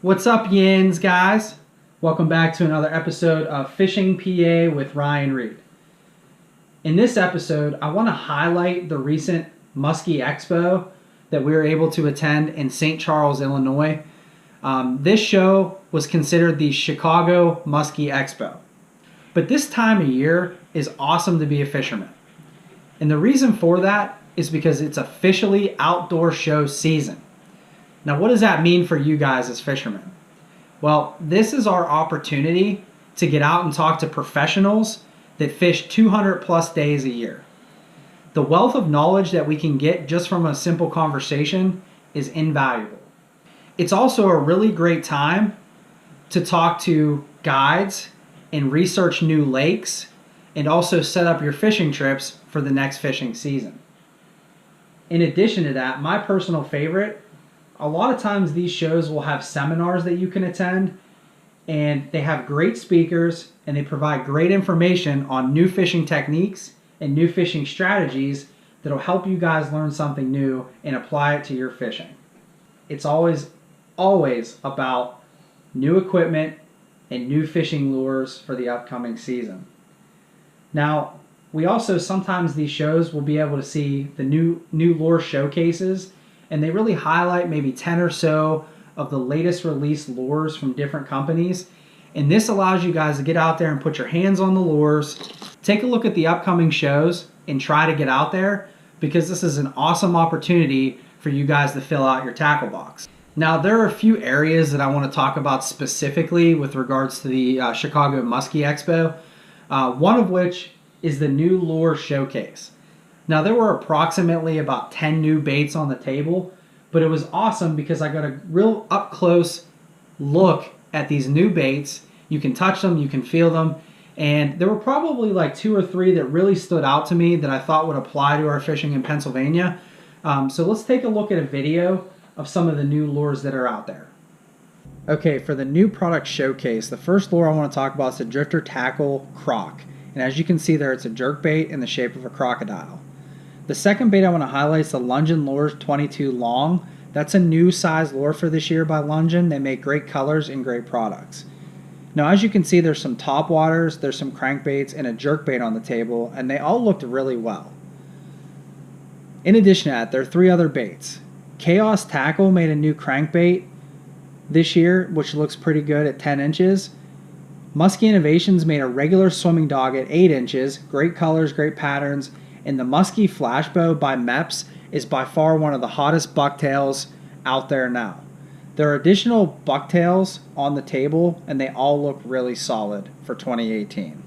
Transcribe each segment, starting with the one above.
What's up, Yins guys? Welcome back to another episode of Fishing PA with Ryan Reed. In this episode, I want to highlight the recent Muskie Expo that we were able to attend in St. Charles, Illinois. This show was considered the Chicago Muskie Expo. But this time of year is awesome to be a fisherman. And the reason for that is because it's officially outdoor show season. Now, what does that mean for you guys as fishermen? Well, this is our opportunity to get out and talk to professionals that fish 200 plus days a year. The wealth of knowledge that we can get just from a simple conversation is invaluable. It's also a really great time to talk to guides and research new lakes and also set up your fishing trips for the next fishing season. In addition to that, my personal favorite, a lot of times these shows will have seminars that you can attend, and they have great speakers and they provide great information on new fishing techniques and new fishing strategies that'll help you guys learn something new and apply it to your fishing. It's always about new equipment and new fishing lures for the upcoming season. Now, we also sometimes these shows will be able to see the new lure showcases, and they really highlight maybe 10 or so of the latest released lures from different companies. And this allows you guys to get out there and put your hands on the lures, take a look at the upcoming shows, and try to get out there, because this is an awesome opportunity for you guys to fill out your tackle box. Now, there are a few areas that I want to talk about specifically with regards to the Chicago Muskie Expo, one of which is the new lure showcase. Now, there were approximately about 10 new baits on the table, but it was awesome because I got a real up-close look at these new baits. You can touch them, you can feel them, and there were probably like 2 or 3 that really stood out to me that I thought would apply to our fishing in Pennsylvania. So let's take a look at a video of some of the new lures that are out there. Okay, for the new product showcase, the first lure I want to talk about is the Drifter Tackle Croc. And as you can see there, it's a jerk bait in the shape of a crocodile. The second bait I want to highlight is the Lungen Lures 22 Long. That's a new size lure for this year by Lungen. They make great colors and great products. Now, as you can see, there's some top waters, there's some crankbaits, and a jerk bait on the table, and they all looked really well. In addition to that, there are 3 other baits. Chaos Tackle made a new crankbait this year, which looks pretty good at 10 inches. Muskie Innovations made a regular swimming dog at 8 inches, great colors, great patterns, and the Muskie Flashbow by Meps is by far one of the hottest bucktails out there now. There are additional bucktails on the table, and they all look really solid for 2018.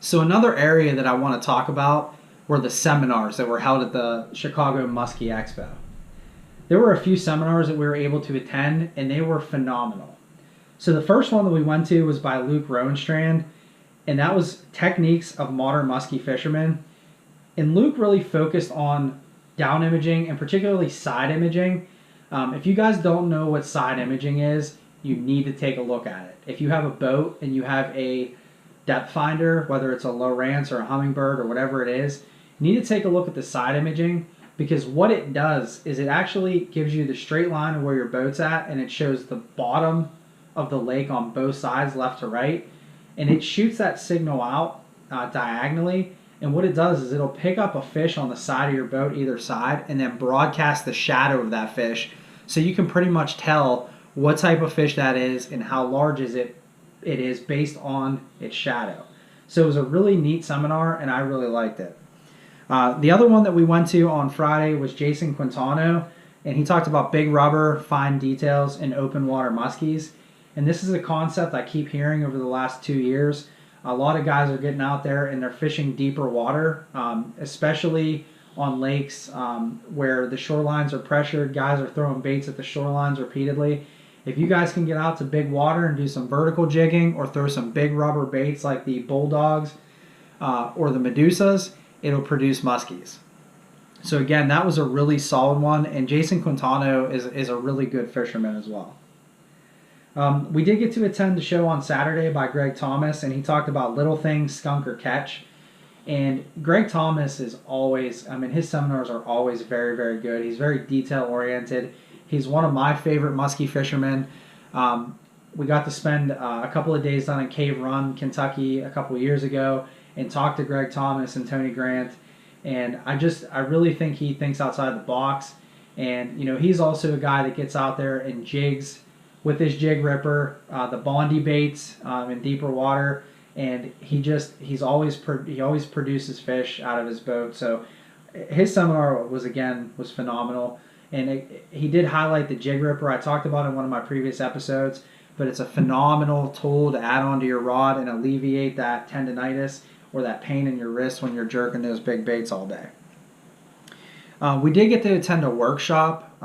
So another area that I want to talk about were the seminars that were held at the Chicago Muskie Expo. There were a few seminars that we were able to attend, and they were phenomenal. So the first one that we went to was by Luke Rowenstrand, and that was Techniques of Modern Muskie Fishermen. And Luke really focused on down imaging and particularly side imaging. If you guys don't know what side imaging is, you need to take a look at it. If you have a boat and you have a depth finder, whether it's a Lowrance or a Humminbird or whatever it is, you need to take a look at the side imaging, because what it does is it actually gives you the straight line of where your boat's at, and it shows the bottom of the lake on both sides, left to right, and it shoots that signal out diagonally. And what it does is it'll pick up a fish on the side of your boat, either side, and then broadcast the shadow of that fish, so you can pretty much tell what type of fish that is and how large it is based on its shadow. So it was a really neat seminar, and I really liked it. The other one that we went to on Friday was Jason Quintano, and he talked about big rubber, fine details, and open water muskies. And this is a concept I keep hearing over the last 2 years. A lot of guys are getting out there and they're fishing deeper water, especially on lakes where the shorelines are pressured. Guys are throwing baits at the shorelines repeatedly. If you guys can get out to big water and do some vertical jigging or throw some big rubber baits like the Bulldogs or the Medusas, it'll produce muskies. So again, that was a really solid one, and Jason Quintano is a really good fisherman as well. We did get to attend the show on Saturday by Greg Thomas, and he talked about little things, skunk or catch. And Greg Thomas is always, his seminars are always very, very good. He's very detail-oriented. He's one of my favorite muskie fishermen. We got to spend a couple of days down in Cave Run, Kentucky a couple of years ago and talk to Greg Thomas and Tony Grant. And I really think he thinks outside the box. And, he's also a guy that gets out there and jigs with his jig ripper, the Bondi baits in deeper water, and he always produces fish out of his boat. So his seminar was phenomenal, and he did highlight the jig ripper. I talked about it in one of my previous episodes, but it's a phenomenal tool to add onto your rod and alleviate that tendonitis or that pain in your wrist when you're jerking those big baits all day. We did get to attend a workshop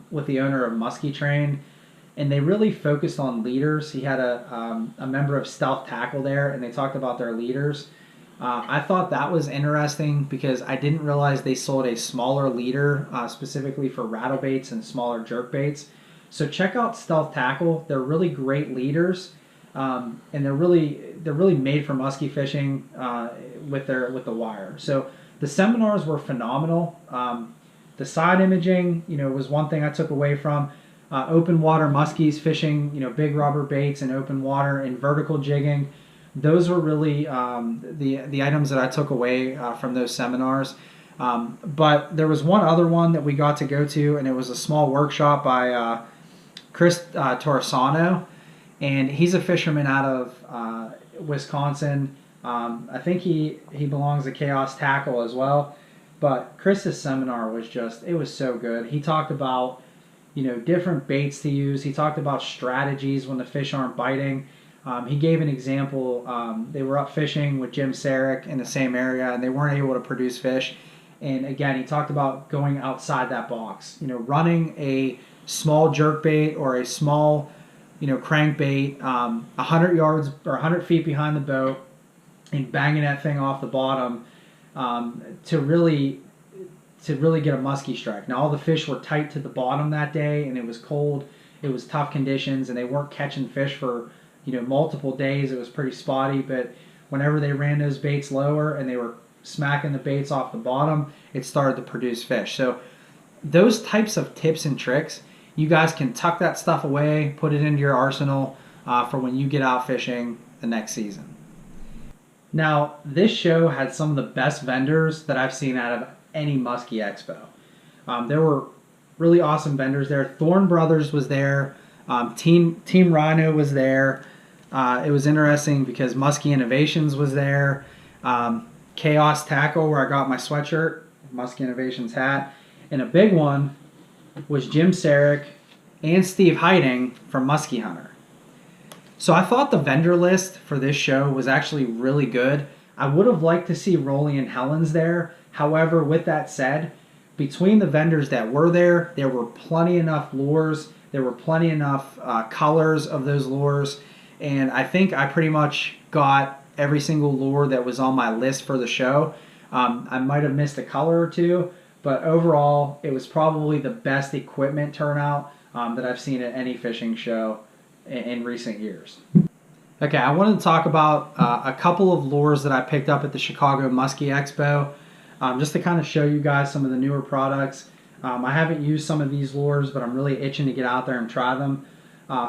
with the owner of Muskie Train, and they really focused on leaders. He had a member of Stealth Tackle there, and they talked about their leaders. I thought that was interesting because I didn't realize they sold a smaller leader specifically for rattle baits and smaller jerk baits. So check out Stealth Tackle. They're really great leaders, and they're really made for muskie fishing with the wire. So the seminars were phenomenal. The side imaging, was one thing I took away from. Open water muskies fishing, big rubber baits in open water and vertical jigging. Those were really the items that I took away from those seminars. But there was one other one that we got to go to, and it was a small workshop by Chris Torresani, and he's a fisherman out of Wisconsin. I think he belongs to Chaos Tackle as well. But Chris's seminar was so good. He talked about different baits to use. He talked about strategies when the fish aren't biting. He gave an example. They were up fishing with Jim Sarek in the same area, and they weren't able to produce fish. And again, he talked about going outside that box. Running a small jerk bait or a small, crankbait 100 yards or 100 feet behind the boat and banging that thing off the bottom to really get a muskie strike. Now, all the fish were tight to the bottom that day, and it was cold. It was tough conditions, and they weren't catching fish for multiple days. It was pretty spotty, but whenever they ran those baits lower and they were smacking the baits off the bottom, it started to produce fish. So those types of tips and tricks, you guys can tuck that stuff away, put it into your arsenal for when you get out fishing the next season. Now, this show had some of the best vendors that I've seen out of any Muskie Expo. There were really awesome vendors there. Thorn Brothers was there. Team Rhino was there. It was interesting because Muskie Innovations was there. Chaos Tackle, where I got my sweatshirt, Muskie Innovations hat. And a big one was Jim Sarek and Steve Heiting from Muskie Hunter. So I thought the vendor list for this show was actually really good. I would have liked to see Rolly and Helen's there. However, with that said, between the vendors that were there were plenty enough lures. There were plenty enough colors of those lures. And I think I pretty much got every single lure that was on my list for the show. I might have missed a color or two, but overall, it was probably the best equipment turnout that I've seen at any fishing show in recent years. Okay, I wanted to talk about a couple of lures that I picked up at the Chicago Muskie Expo, just to kind of show you guys some of the newer products. I haven't used some of these lures, but I'm really itching to get out there and try them.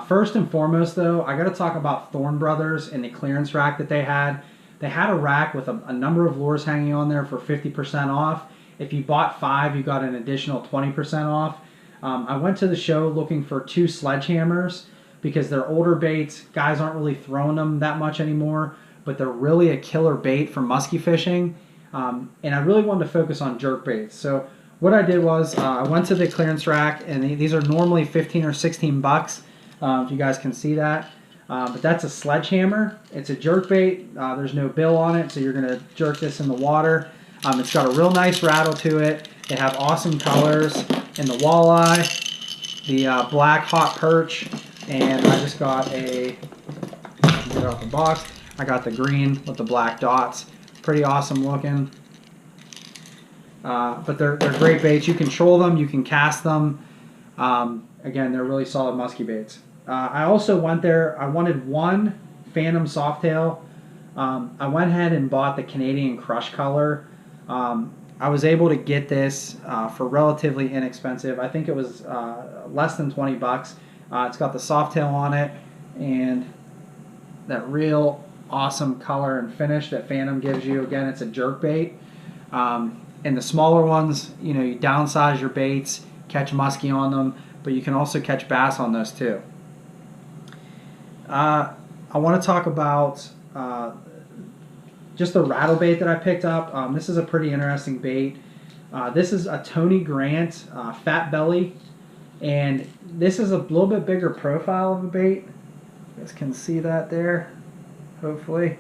First and foremost, though, I got to talk about Thorn Brothers and the clearance rack that they had. They had a rack with a number of lures hanging on there for 50% off. If you bought 5, you got an additional 20% off. I went to the show looking for 2 sledgehammers because they're older baits. Guys aren't really throwing them that much anymore, but they're really a killer bait for musky fishing. And I really wanted to focus on jerk baits. So what I did was I went to the clearance rack, and these are normally 15 or 16 bucks. If you guys can see that. But that's a sledgehammer. It's a jerk bait. There's no bill on it, so you're going to jerk this in the water. It's got a real nice rattle to it. They have awesome colors in the walleye, the black hot perch, and I just got get it out the box. I got the green with the black dots. Pretty awesome looking. But they're great baits. You can troll them. You can cast them. Again, they're really solid musky baits. I also went there. I wanted 1 Phantom Softail. I went ahead and bought the Canadian Crush color. I was able to get this for relatively inexpensive. I think it was less than 20 bucks. It's got the Softail on it and that real awesome color and finish that Phantom gives you. Again, it's a jerk bait. And the smaller ones, you know, you downsize your baits, catch muskie on them, but you can also catch bass on those too. I want to talk about just the rattle bait that I picked up. This is a pretty interesting bait. This is a Tony Grant Fat Belly, and this is a little bit bigger profile of a bait. You guys can see that there, hopefully.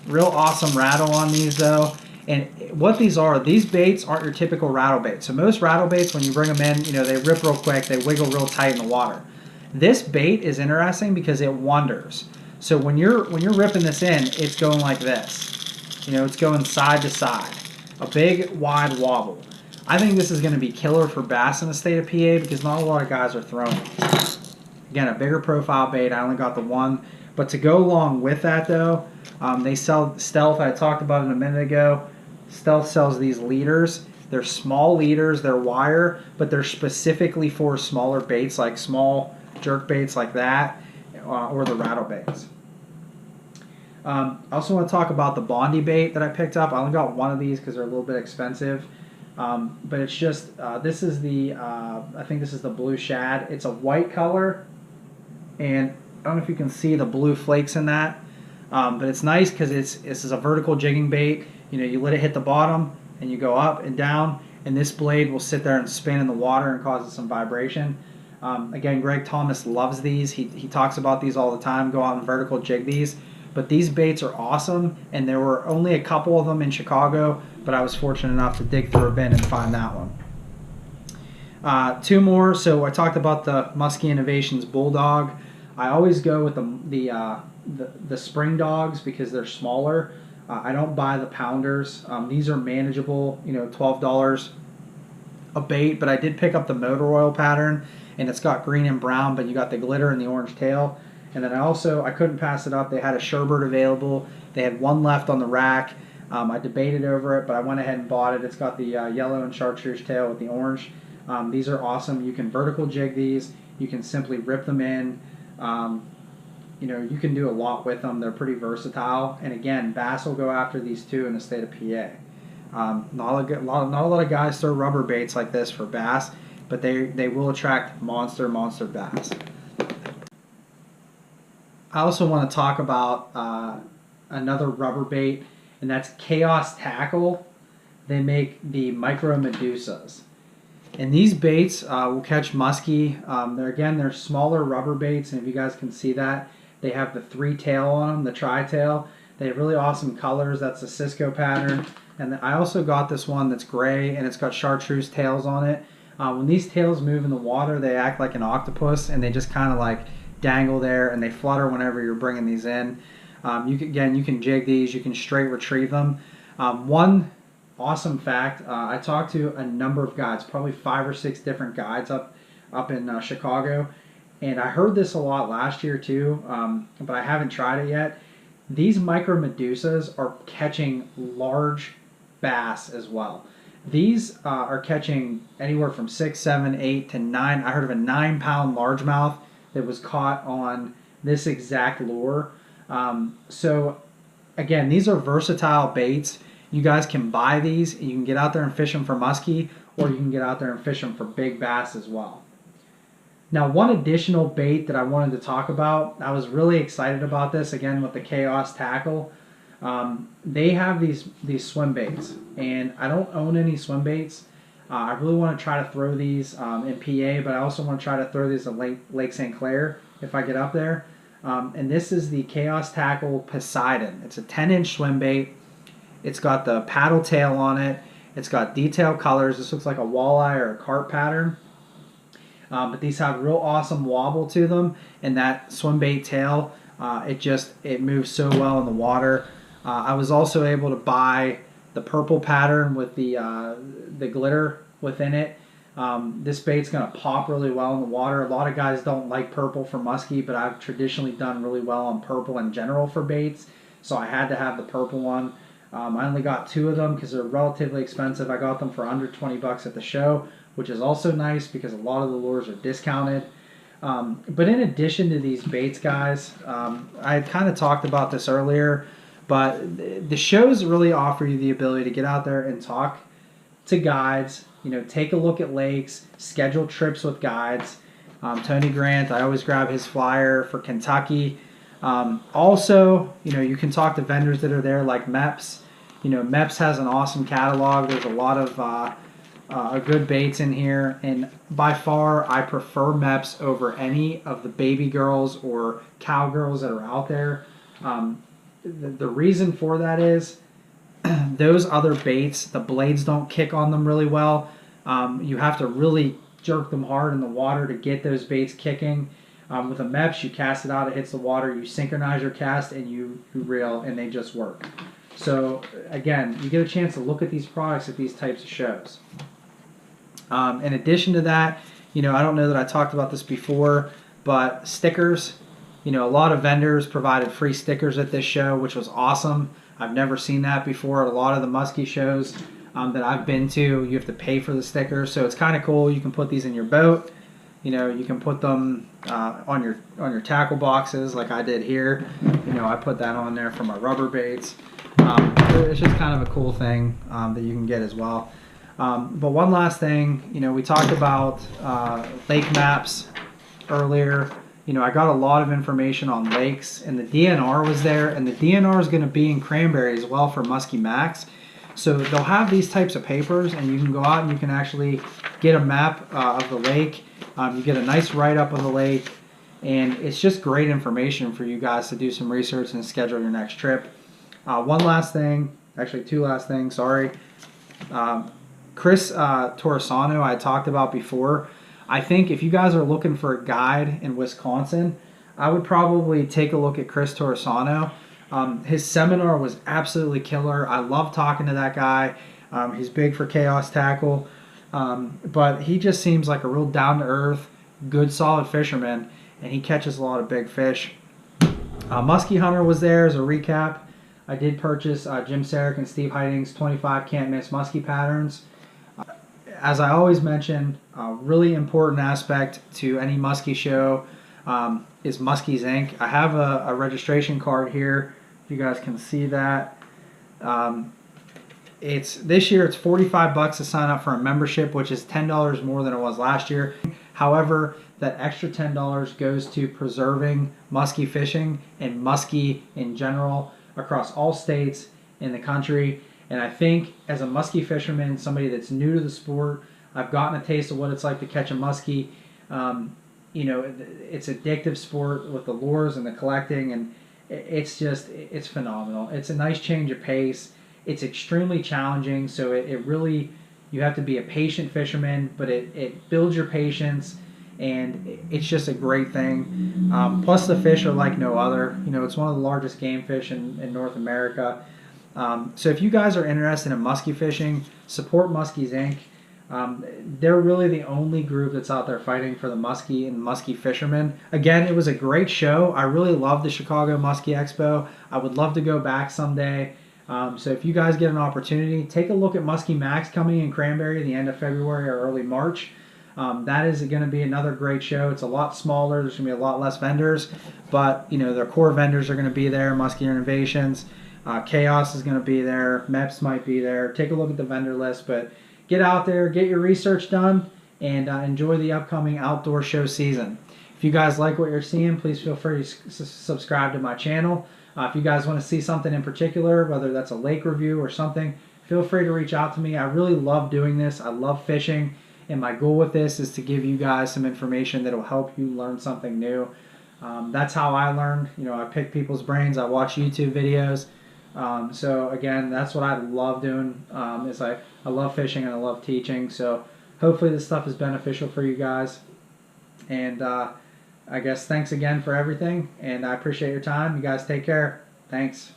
Real awesome rattle on these though. And what these baits aren't your typical rattle bait. So most rattle baits, when you bring them in, you know, they rip real quick, they wiggle real tight in the water. This bait is interesting because it wanders. So when you're ripping this in, it's going like this. You know, it's going side to side. A big, wide wobble. I think this is going to be killer for bass in the state of PA because not a lot of guys are throwing it. Again, a bigger profile bait. I only got the 1. But to go along with that, though, they sell Stealth. I talked about it a minute ago. Stealth sells these leaders. They're small leaders. They're wire, but they're specifically for smaller baits, like small jerk baits like that, or the rattle baits. I also want to talk about the Bondi Bait that I picked up. I only got 1 of these because they're a little bit expensive. But it's just, this is the, I think this is the blue shad. It's a white color, and I don't know if you can see the blue flakes in that. But it's nice because this is a vertical jigging bait. You know, you let it hit the bottom, and you go up and down, and this blade will sit there and spin in the water and causes some vibration. Again, Greg Thomas loves these. He talks about these all the time. Go out and vertical jig these. But these baits are awesome, and there were only a couple of them in Chicago, but I was fortunate enough to dig through a bin and find that one. 2 more. So I talked about the Muskie Innovations Bulldog. I always go with the spring dogs because they're smaller. I don't buy the pounders. These are manageable, you know, $12 a bait, but I did pick up the motor oil pattern, and it's got green and brown, but you got the glitter and the orange tail. And then I couldn't pass it up. They had a Sherbert available. They had 1 left on the rack. I debated over it, but I went ahead and bought it. It's got the yellow and chartreuse tail with the orange. These are awesome. You can vertical jig these. You can simply rip them in. You know, you can do a lot with them. They're pretty versatile. And again, bass will go after these too in the state of PA. Not a lot of guys throw rubber baits like this for bass, but they will attract monster bass. I also want to talk about another rubber bait, and that's Chaos Tackle. They make the micro medusas. And these baits will catch muskie. They're smaller rubber baits, and if you guys can see that, they have the 3 tail on them, the tri-tail. They have really awesome colors. That's the Cisco pattern. And I also got this one that's gray, and it's got chartreuse tails on it. When these tails move in the water, they act like an octopus, and they just kind of like dangle there, and they flutter whenever you're bringing these in. You can jig these. You can straight retrieve them. One awesome fact, I talked to a number of guides, probably 5 or 6 different guides up in Chicago, and I heard this a lot last year too, but I haven't tried it yet. These micro medusas are catching large bass as well. These are catching anywhere from 6, 7, 8 to 9. I heard of a 9-pound largemouth that was caught on this exact lure. So again, these are versatile baits. You guys can buy these. You can get out there and fish them for muskie, or you can get out there and fish them for big bass as well. Now, one additional bait that I wanted to talk about, I was really excited about this, again, with the Chaos Tackle. They have these swim baits, and I don't own any swim baits. I really want to try to throw these in PA, but I also want to try to throw these at Lake St. Clair if I get up there. And this is the Chaos Tackle Poseidon. It's a 10-inch swim bait. It's got the paddle tail on it. It's got detailed colors. This looks like a walleye or a carp pattern. But these have real awesome wobble to them, and that swim bait tail, it moves so well in the water. I was also able to buy the purple pattern with the glitter within it. This bait's going to pop really well in the water. A lot of guys don't like purple for muskie, but I've traditionally done really well on purple in general for baits, so I had to have the purple one. I only got 2 of them because they're relatively expensive. I got them for under 20 bucks at the show, which is also nice because a lot of the lures are discounted. But in addition to these baits, guys, I kind of talked about this earlier, but the shows really offer you the ability to get out there and talk to guides, take a look at lakes, schedule trips with guides. Tony Grant, I always grab his flyer for Kentucky. Also, you can talk to vendors that are there like MEPS. MEPS has an awesome catalog. There's a lot of good baits in here, and by far I prefer MEPS over any of the baby girls or cowgirls that are out there. The reason for that is those other baits, the blades don't kick on them really well. You have to really jerk them hard in the water to get those baits kicking. With a MEPS, you cast it out, it hits the water, you synchronize your cast, and you reel, and they just work. So again, you get a chance to look at these products at these types of shows. In addition to that, I don't know that I talked about this before, but stickers. A lot of vendors provided free stickers at this show, which was awesome. I've never seen that before at a lot of the muskie shows that I've been to. You have to pay for the stickers, so it's kind of cool. You can put these in your boat. You can put them on your tackle boxes like I did here. I put that on there for my rubber baits. It's just kind of a cool thing that you can get as well. But one last thing, we talked about lake maps earlier. I got a lot of information on lakes, and the DNR was there, and the DNR is going to be in Cranberry as well for Muskie Max. So they'll have these types of papers, and you can go out and you can actually get a map of the lake. You get a nice write-up of the lake, and it's just great information for you guys to do some research and schedule your next trip. One last thing, actually 2 last things, sorry. Chris Torresani I talked about before. I think if you guys are looking for a guide in Wisconsin, I would probably take a look at Chris Torresani. His seminar was absolutely killer. I love talking to that guy. He's big for Chaos Tackle, but he just seems like a real down-to-earth, good, solid fisherman, and he catches a lot of big fish. Muskie Hunter was there as a recap. I did purchase Jim Sarek and Steve Heiting's 25 Can't Miss Muskie Patterns. As I always mention, a really important aspect to any muskie show is Muskie's Inc. I have a registration card here, if you guys can see that. This year it's $45 to sign up for a membership, which is $10 more than it was last year. However, that extra $10 goes to preserving muskie fishing and muskie in general across all states in the country. And I think as a muskie fisherman, somebody that's new to the sport, I've gotten a taste of what it's like to catch a muskie. It's addictive sport with the lures and the collecting, and it's phenomenal. It's a nice change of pace. It's extremely challenging, so it really, you have to be a patient fisherman, but it builds your patience, and it's just a great thing. Plus the fish are like no other. You know, it's one of the largest game fish in North America. So if you guys are interested in muskie fishing, support Muskies Inc. They're really the only group that's out there fighting for the muskie and muskie fishermen. Again, it was a great show. I really love the Chicago Muskie Expo. I would love to go back someday. So if you guys get an opportunity, take a look at Muskie Max coming in Cranberry the end of February or early March. That is going to be another great show. It's a lot smaller. There's going to be a lot less vendors, but you know, their core vendors are going to be there. Muskie Innovations, Chaos is going to be there. MEPS might be there. Take a look at the vendor list, but get out there, get your research done, and enjoy the upcoming outdoor show season. If you guys like what you're seeing, please feel free to subscribe to my channel. If you guys want to see something in particular, whether that's a lake review or something, feel free to reach out to me. I really love doing this. I love fishing, and my goal with this is to give you guys some information that will help you learn something new. That's how I learned. You know, I pick people's brains. I watch YouTube videos. So again, that's what I love doing. Is I love fishing and I love teaching. So hopefully this stuff is beneficial for you guys. And I guess thanks again for everything, and I appreciate your time. You guys take care. Thanks.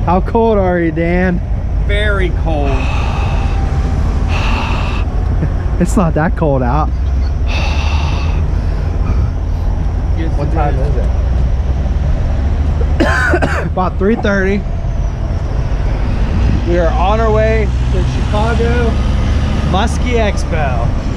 How cold are you, Dan? Very cold. It's not that cold out. Yes, What time is it? About 3:30. We are on our way to Chicago Muskie Expo.